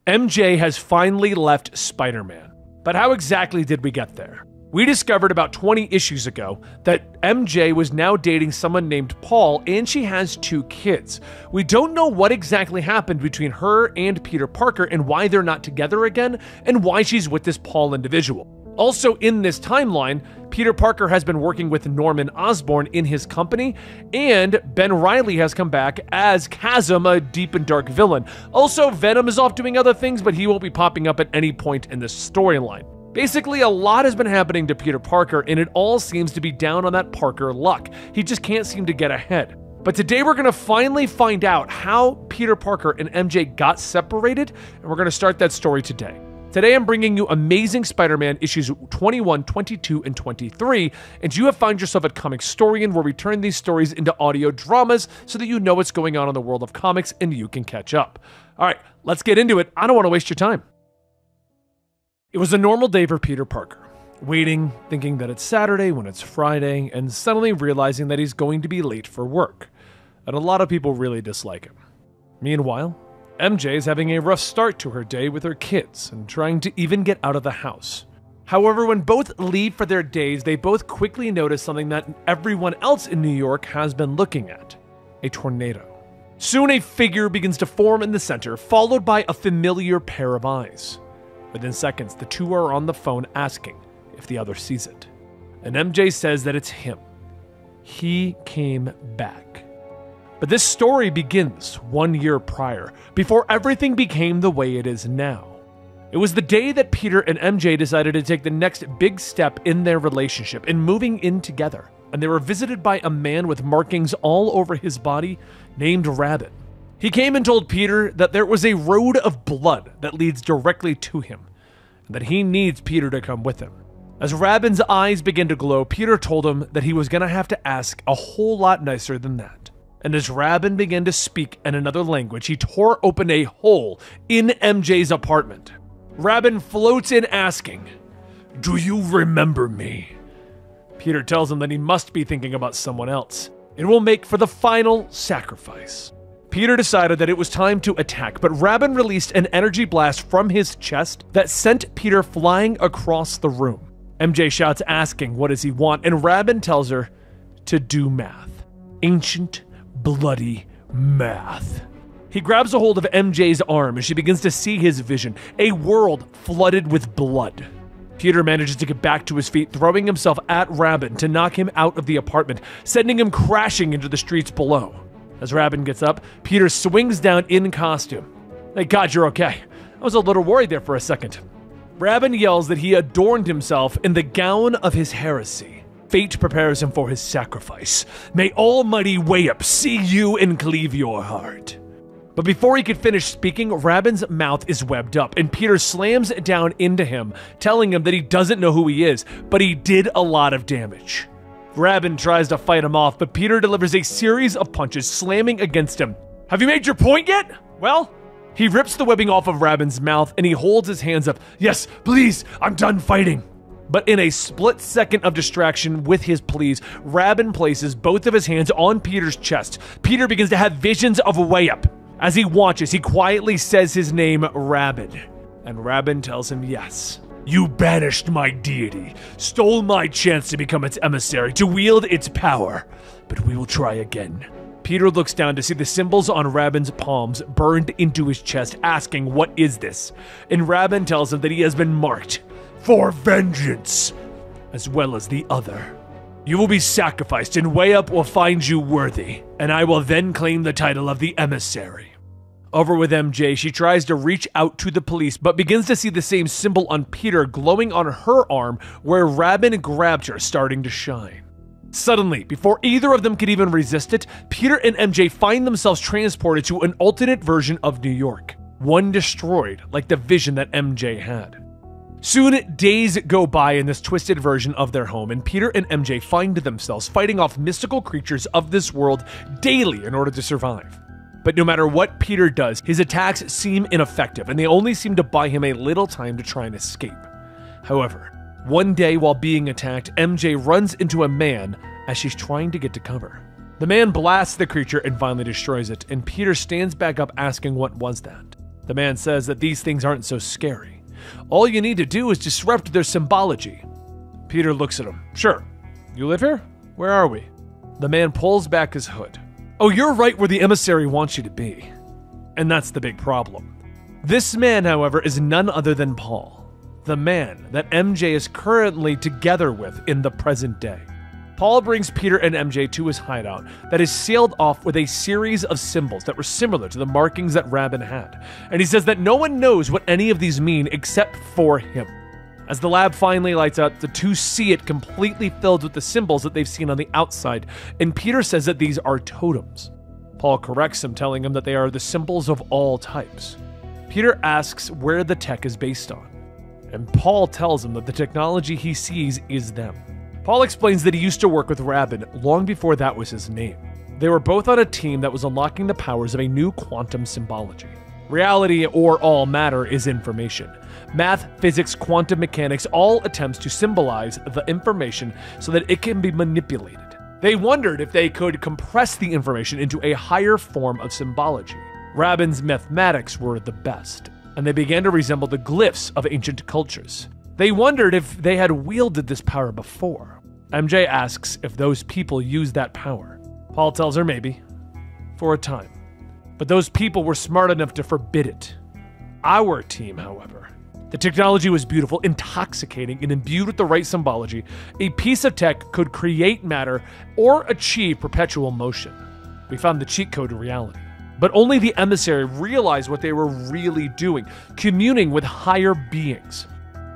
MJ has finally left Spider-Man. But how exactly did we get there? We discovered about 20 issues ago that MJ was now dating someone named Paul, and she has 2 kids. We don't know what exactly happened between her and Peter Parker and why they're not together again, and why she's with this Paul individual. Also in this timeline, Peter Parker has been working with Norman Osborn in his company, and Ben Reilly has come back as Chasm, a deep and dark villain. Also, Venom is off doing other things, but he won't be popping up at any point in this storyline. Basically, a lot has been happening to Peter Parker, and it all seems to be down on that Parker luck. He just can't seem to get ahead. But today we're going to finally find out how Peter Parker and MJ got separated, and we're going to start that story today. Today I'm bringing you Amazing Spider-Man issues 21, 22, and 23, and you have found yourself at Comicstorian, where we turn these stories into audio dramas so that you know what's going on in the world of comics and you can catch up. All right, let's get into it. I don't want to waste your time. It was a normal day for Peter Parker, waiting, thinking that it's Saturday when it's Friday, and suddenly realizing that he's going to be late for work. And a lot of people really dislike him. Meanwhile, MJ is having a rough start to her day with her kids and trying to even get out of the house. However, when both leave for their days, they both quickly notice something that everyone else in New York has been looking at: a tornado. Soon a figure begins to form in the center, followed by a familiar pair of eyes. Within seconds, the two are on the phone asking if the other sees it. And MJ says that it's him. He came back. But this story begins 1 year prior, before everything became the way it is now. It was the day that Peter and MJ decided to take the next big step in their relationship in moving in together, and they were visited by a man with markings all over his body named Rabbit. He came and told Peter that there was a road of blood that leads directly to him, and that he needs Peter to come with him. As Rabin's eyes began to glow, Peter told him that he was going to have to ask a whole lot nicer than that. And as Rabin began to speak in another language, he tore open a hole in MJ's apartment. Rabin floats in asking, "Do you remember me?" Peter tells him that he must be thinking about someone else. It will make for the final sacrifice. Peter decided that it was time to attack, but Rabin released an energy blast from his chest that sent Peter flying across the room. MJ shouts asking what does he want, and Rabin tells her to do math. Ancient, bloody math. He grabs a hold of MJ's arm and she begins to see his vision, a world flooded with blood. Peter manages to get back to his feet, throwing himself at Rabin to knock him out of the apartment, sending him crashing into the streets below. As Rabin gets up, Peter swings down in costume. Thank God you're okay. I was a little worried there for a second. Rabin yells that he adorned himself in the gown of his heresy. Fate prepares him for his sacrifice. May Almighty Wayup see you and cleave your heart. But before he could finish speaking, Rabin's mouth is webbed up, and Peter slams down into him, telling him that he doesn't know who he is, but he did a lot of damage. Rabin tries to fight him off, but Peter delivers a series of punches, slamming against him. Have you made your point yet? Well, he rips the webbing off of Rabin's mouth, and he holds his hands up. Yes, please, I'm done fighting. But in a split second of distraction with his pleas, Rabin places both of his hands on Peter's chest. Peter begins to have visions of Wayup. As he watches, he quietly says his name, Rabin. And Rabin tells him yes. You banished my deity, stole my chance to become its emissary, to wield its power. But we will try again. Peter looks down to see the symbols on Rabin's palms burned into his chest, asking, what is this? And Rabin tells him that he has been marked for vengeance, as well as the other. You will be sacrificed, and Wayup will find you worthy, and I will then claim the title of the emissary. Over with MJ, she tries to reach out to the police, but begins to see the same symbol on Peter glowing on her arm where Rabin grabbed her, starting to shine. Suddenly, before either of them could even resist it, Peter and MJ find themselves transported to an alternate version of New York, one destroyed like the vision that MJ had. Soon, days go by in this twisted version of their home, and Peter and MJ find themselves fighting off mystical creatures of this world daily in order to survive. But no matter what Peter does, his attacks seem ineffective, and they only seem to buy him a little time to try and escape. However, one day while being attacked, MJ runs into a man as she's trying to get to cover. The man blasts the creature and finally destroys it, and Peter stands back up asking what was that. The man says that these things aren't so scary. All you need to do is disrupt their symbology. Peter looks at him. Sure. You live here? Where are we? The man pulls back his hood. Oh, you're right where the emissary wants you to be. And that's the big problem. This man, however, is none other than Paul, the man that MJ is currently together with in the present day. Paul brings Peter and MJ to his hideout that is sealed off with a series of symbols that were similar to the markings that Rabin had, and he says that no one knows what any of these mean except for him. As the lab finally lights up, the two see it completely filled with the symbols that they've seen on the outside, and Peter says that these are totems. Paul corrects him, telling him that they are the symbols of all types. Peter asks where the tech is based on, and Paul tells him that the technology he sees is them. Paul explains that he used to work with Rabin long before that was his name. They were both on a team that was unlocking the powers of a new quantum symbology. Reality, or all matter, is information. Math, physics, quantum mechanics, all attempts to symbolize the information so that it can be manipulated. They wondered if they could compress the information into a higher form of symbology. Rabin's mathematics were the best, and they began to resemble the glyphs of ancient cultures. They wondered if they had wielded this power before. MJ asks if those people used that power. Paul tells her maybe, for a time. But those people were smart enough to forbid it. Our team, however, the technology was beautiful, intoxicating, and imbued with the right symbology. A piece of tech could create matter or achieve perpetual motion. We found the cheat code to reality. But only the emissary realized what they were really doing, communing with higher beings.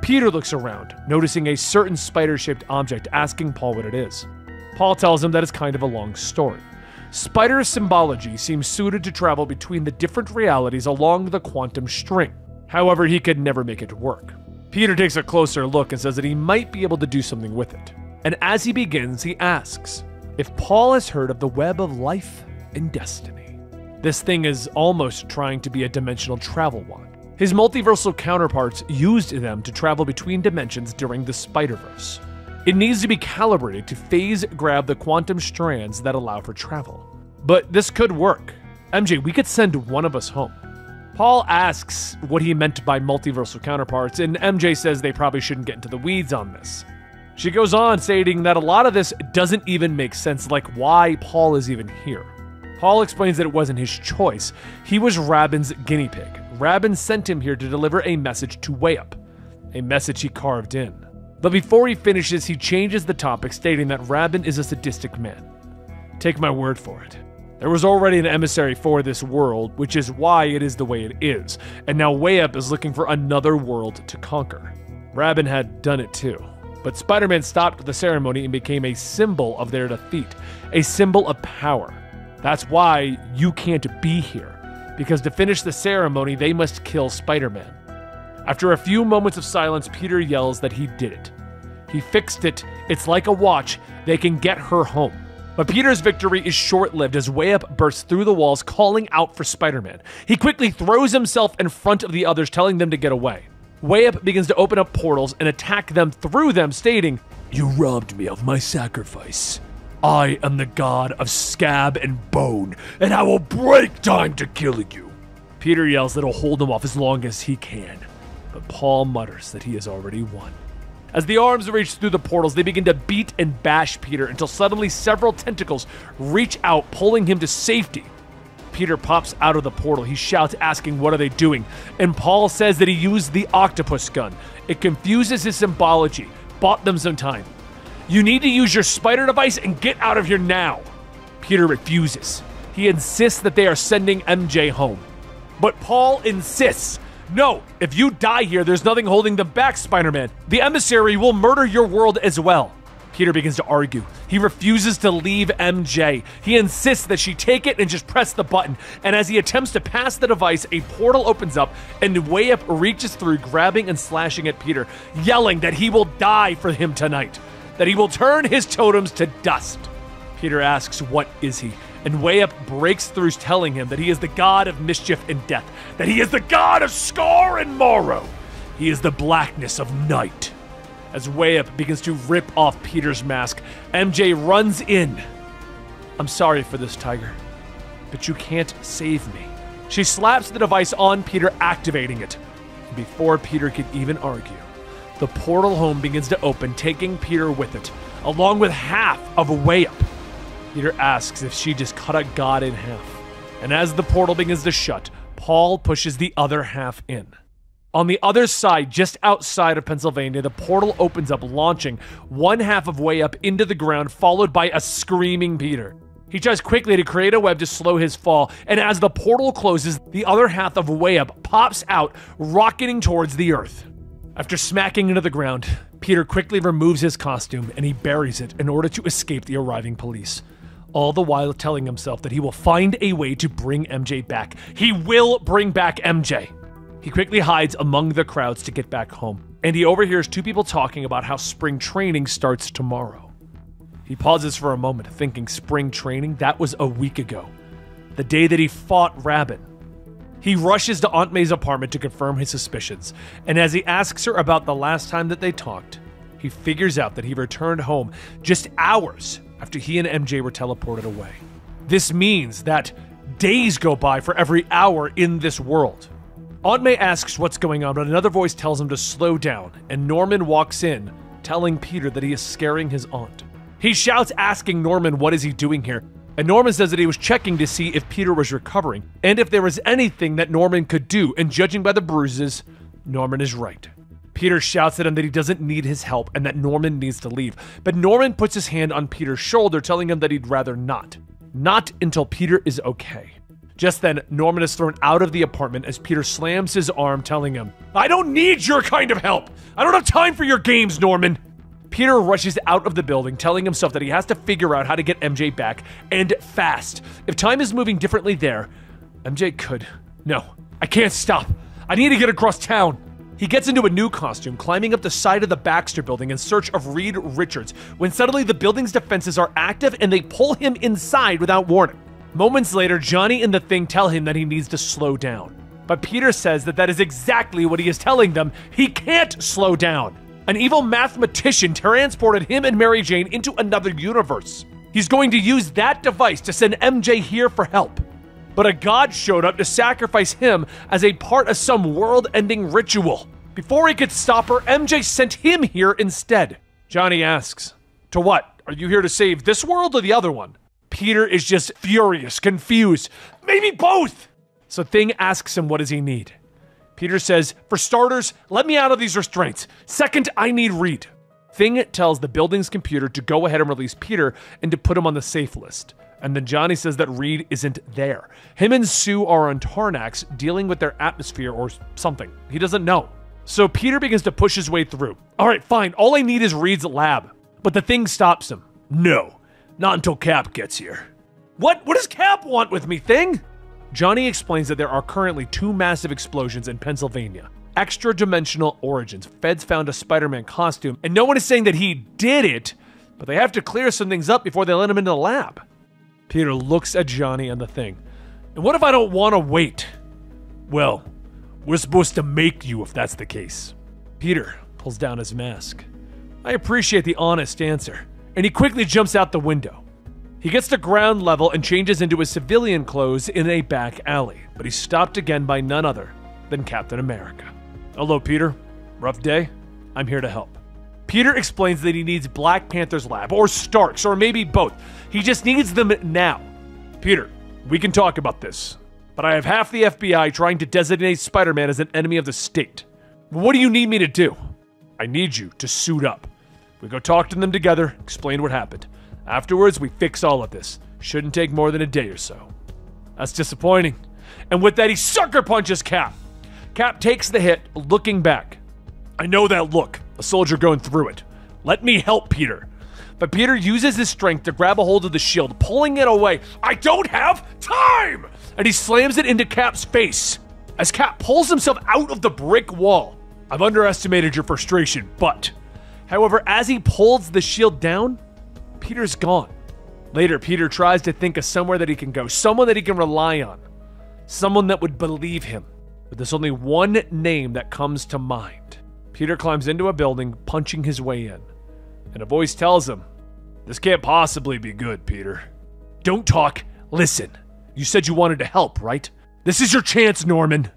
Peter looks around, noticing a certain spider-shaped object, asking Paul what it is. Paul tells him that it's kind of a long story. Spider symbology seems suited to travel between the different realities along the quantum string. However, he could never make it work. Peter takes a closer look and says that he might be able to do something with it. And as he begins, he asks if Paul has heard of the web of life and destiny. This thing is almost trying to be a dimensional travel wand. His multiversal counterparts used them to travel between dimensions during the Spider-Verse. It needs to be calibrated to phase grab the quantum strands that allow for travel. But this could work. MJ, we could send one of us home. Paul asks what he meant by multiversal counterparts, and MJ says they probably shouldn't get into the weeds on this. She goes on stating that a lot of this doesn't even make sense, like why Paul is even here. Paul explains that it wasn't his choice. He was Rabin's guinea pig. Rabin sent him here to deliver a message to Wayup, a message he carved in. But before he finishes, he changes the topic, stating that Rabin is a sadistic man. Take my word for it. There was already an emissary for this world, which is why it is the way it is, and now Wayup is looking for another world to conquer. Rabin had done it too, but Spider-Man stopped the ceremony and became a symbol of their defeat, a symbol of power. That's why you can't be here, because to finish the ceremony, they must kill Spider-Man. After a few moments of silence, Peter yells that he did it. He fixed it. It's like a watch. They can get her home. But Peter's victory is short-lived as Wayup bursts through the walls, calling out for Spider-Man. He quickly throws himself in front of the others, telling them to get away. Wayup begins to open up portals and attack them through them, stating, "You robbed me of my sacrifice. I am the god of scab and bone, and I will break time to kill you." Peter yells that he'll hold him off as long as he can, but Paul mutters that he has already won. As the arms reach through the portals, they begin to beat and bash Peter until suddenly several tentacles reach out, pulling him to safety. Peter pops out of the portal. He shouts, asking what are they doing, and Paul says that he used the octopus gun. It confuses his symbology. Bought them some time. You need to use your spider device and get out of here now. Peter refuses. He insists that they are sending MJ home. But Paul insists. No, if you die here, there's nothing holding them back, Spider-Man. The emissary will murder your world as well. Peter begins to argue. He refuses to leave MJ. He insists that she take it and just press the button. And as he attempts to pass the device, a portal opens up and Wayup reaches through, grabbing and slashing at Peter, yelling that he will die for him tonight, that he will turn his totems to dust. Peter asks, what is he? And Wayup breaks through, telling him that he is the god of mischief and death, that he is the god of scar and morrow. He is the blackness of night. As Wayup begins to rip off Peter's mask, MJ runs in. I'm sorry for this, Tiger, but you can't save me. She slaps the device on Peter, activating it. And before Peter could even argue, the portal home begins to open, taking Peter with it, along with half of a way up. Peter asks if she just cut a god in half. And as the portal begins to shut, Paul pushes the other half in. On the other side, just outside of Pennsylvania, the portal opens up, launching one half of way up into the ground, followed by a screaming Peter. He tries quickly to create a web to slow his fall, and as the portal closes, the other half of way up pops out, rocketing towards the earth. After smacking into the ground, Peter quickly removes his costume and he buries it in order to escape the arriving police, all the while telling himself that he will find a way to bring MJ back. He will bring back MJ. He quickly hides among the crowds to get back home, and he overhears two people talking about how spring training starts tomorrow. He pauses for a moment, thinking spring training, that was a week ago, the day that he fought Rabbit. He rushes to Aunt May's apartment to confirm his suspicions, and as he asks her about the last time that they talked, he figures out that he returned home just hours after he and MJ were teleported away. This means that days go by for every hour in this world. Aunt May asks what's going on, but another voice tells him to slow down, and Norman walks in, telling Peter that he is scaring his aunt. He shouts, asking Norman what is he doing here, and Norman says that he was checking to see if Peter was recovering, and if there was anything that Norman could do, and judging by the bruises, Norman is right. Peter shouts at him that he doesn't need his help, and that Norman needs to leave, but Norman puts his hand on Peter's shoulder, telling him that he'd rather not. Not until Peter is okay. Just then, Norman is thrown out of the apartment as Peter slams his arm, telling him, "I don't need your kind of help! I don't have time for your games, Norman!" Peter rushes out of the building, telling himself that he has to figure out how to get MJ back, and fast. If time is moving differently there, MJ could. No, I can't stop. I need to get across town. He gets into a new costume, climbing up the side of the Baxter building in search of Reed Richards, when suddenly the building's defenses are active and they pull him inside without warning. Moments later, Johnny and the Thing tell him that he needs to slow down. But Peter says that is exactly what he is telling them. He can't slow down. An evil mathematician transported him and Mary Jane into another universe. He's going to use that device to send MJ here for help. But a god showed up to sacrifice him as a part of some world-ending ritual. Before he could stop her, MJ sent him here instead. Johnny asks, "To what? Are you here to save this world or the other one?" Peter is just furious, confused. "Maybe both!" So Thing asks him what does he need. Peter says, "For starters, let me out of these restraints. Second, I need Reed." Thing tells the building's computer to go ahead and release Peter and to put him on the safe list. And then Johnny says that Reed isn't there. Him and Sue are on Tarnax dealing with their atmosphere or something. He doesn't know. So Peter begins to push his way through. "All right, fine. All I need is Reed's lab." But the Thing stops him. "No. Not until Cap gets here." What does Cap want with me, Thing? Johnny explains that there are currently two massive explosions in Pennsylvania. Extra-dimensional origins. Feds found a Spider-Man costume, and no one is saying that he did it, but they have to clear some things up before they let him into the lab. Peter looks at Johnny and the Thing. "And what if I don't want to wait?" "Well, we're supposed to make you if that's the case." Peter pulls down his mask. I appreciate the honest answer, and he quickly jumps out the window. He gets to ground level and changes into his civilian clothes in a back alley, but he's stopped again by none other than Captain America. "Hello, Peter. Rough day? I'm here to help." Peter explains that he needs Black Panther's lab, or Stark's, or maybe both. He just needs them now. "Peter, we can talk about this, but I have half the FBI trying to designate Spider-Man as an enemy of the state. What do you need me to do?" "I need you to suit up. We go talk to them together, explain what happened. Afterwards, we fix all of this. Shouldn't take more than a day or so." That's disappointing. And with that, he sucker punches Cap. Cap takes the hit, looking back. "I know that look. A soldier going through it. Let me help Peter." But Peter uses his strength to grab a hold of the shield, pulling it away. "I don't have time!" And he slams it into Cap's face. As Cap pulls himself out of the brick wall. "I've underestimated your frustration, but..." However, as he pulls the shield down, Peter's gone. Later, Peter tries to think of somewhere that he can go, someone that he can rely on, someone that would believe him. But there's only one name that comes to mind. Peter climbs into a building, punching his way in. And a voice tells him, "This can't possibly be good, Peter." "Don't talk, listen. You said you wanted to help, right? This is your chance, Norman.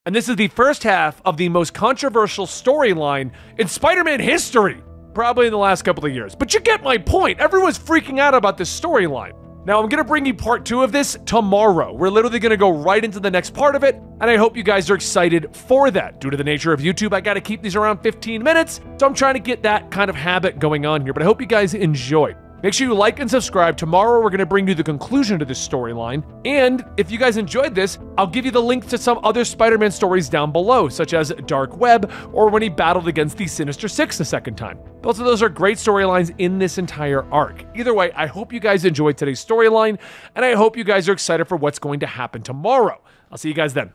And this is the first half of the most controversial storyline in Spider-Man history, probably in the last couple of years. But you get my point. Everyone's freaking out about this storyline. Now, I'm going to bring you part 2 of this tomorrow. We're literally going to go right into the next part of it, and I hope you guys are excited for that. Due to the nature of YouTube, I got to keep these around 15 minutes, so I'm trying to get that kind of habit going on here, but I hope you guys enjoy. Make sure you like and subscribe. Tomorrow, we're going to bring you the conclusion to this storyline. And if you guys enjoyed this, I'll give you the link to some other Spider-Man stories down below, such as Dark Web, or when he battled against the Sinister Six the second time. Both of those are great storylines in this entire arc. Either way, I hope you guys enjoyed today's storyline, and I hope you guys are excited for what's going to happen tomorrow. I'll see you guys then.